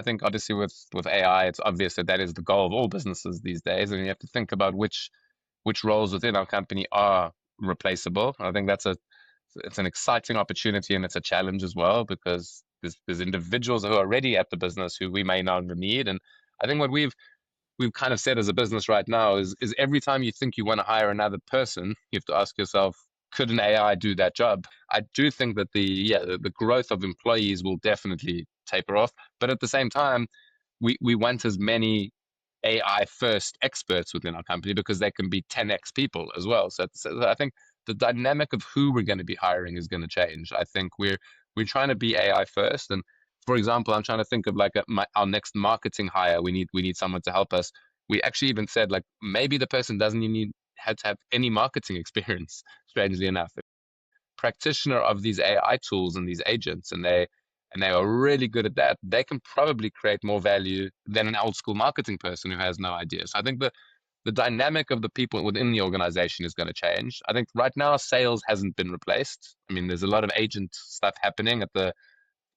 I think obviously with AI, it's obvious that that is the goal of all businesses these days, and you have to think about which roles within our company are replaceable. I think it's an exciting opportunity and it's a challenge as well because there's individuals who are already at the business who we may no longer need. And I think what we've kind of said as a business right now is every time you think you want to hire another person, you have to ask yourself, could an AI do that job? I do think that the growth of employees will definitely taper off, but at the same time, we want as many AI first experts within our company because they can be 10x people as well. So I think the dynamic of who we're going to be hiring is going to change. I think we're trying to be AI first, and for example, I'm trying to think of like our next marketing hire. We need someone to help us. We actually even said like maybe the person doesn't need had to have any marketing experience. Strangely enough, practitioner of these AI tools and these agents, and they are really good at that. They can probably create more value than an old school marketing person who has no idea. So I think the dynamic of the people within the organization is going to change. I think right now sales hasn't been replaced. I mean, there's a lot of agent stuff happening at the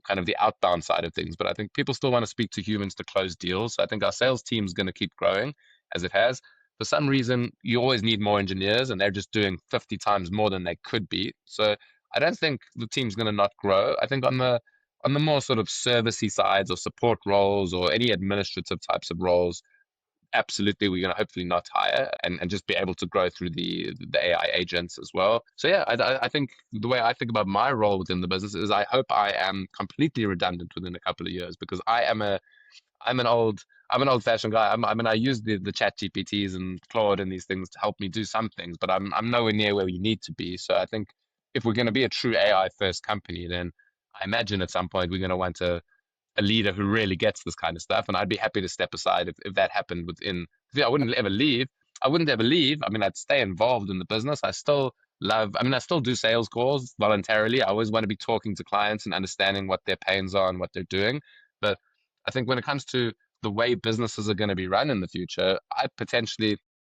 kind of the outbound side of things, but I think people still want to speak to humans to close deals. So I think our sales team is going to keep growing as it has. For some reason, you always need more engineers, and they're just doing 50 times more than they could be. So I don't think the team's going to not grow. I think on the more sort of servicey sides or support roles or any administrative types of roles, absolutely we're going to hopefully not hire and just be able to grow through the AI agents as well. So yeah, I think the way I think about my role within the business is I hope I am completely redundant within a couple of years because I'm an old fashioned guy. I mean I use the chat GPTs and Claude and these things to help me do some things, but I'm nowhere near where we need to be. So I think if we're going to be a true AI first company, then I imagine at some point we're going to want a leader who really gets this kind of stuff. And I'd be happy to step aside if that happened within. I wouldn't ever leave. I wouldn't ever leave. I mean, I'd stay involved in the business. I still do sales calls voluntarily. I always want to be talking to clients and understanding what their pains are and what they're doing. But I think when it comes to the way businesses are going to be run in the future, I'm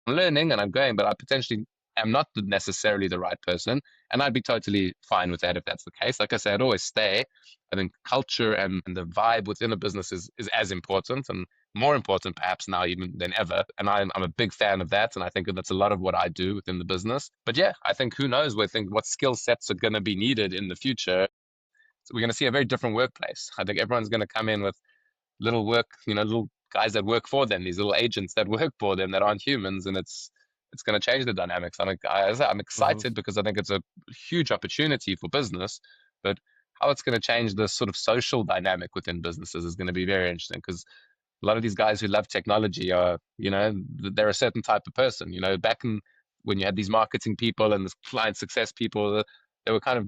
learning and I'm going, but I potentially am not necessarily the right person. And I'd be totally fine with that if that's the case. Like I said, I'd always stay. I think culture and the vibe within a business is as important and more important perhaps now even than ever. And I'm a big fan of that. And I think that's a lot of what I do within the business. But yeah, I think who knows what skill sets are going to be needed in the future. So we're going to see a very different workplace. I think everyone's going to come in with little work, little guys that work for them, these little agents that work for them that aren't humans. And it's going to change the dynamics. I'm Hmm. excited because I think it's a huge opportunity for business, but how it's going to change the sort of social dynamic within businesses is going to be very interesting because a lot of these guys who love technology are, they're a certain type of person. Back in when you had these marketing people and the client success people, they were kind of,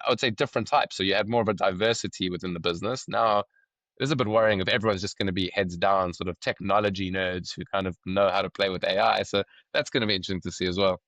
I would say, different types. So you had more of a diversity within the business. Now it is a bit worrying if everyone's just going to be heads down, sort of technology nerds who kind of know how to play with AI. So that's going to be interesting to see as well.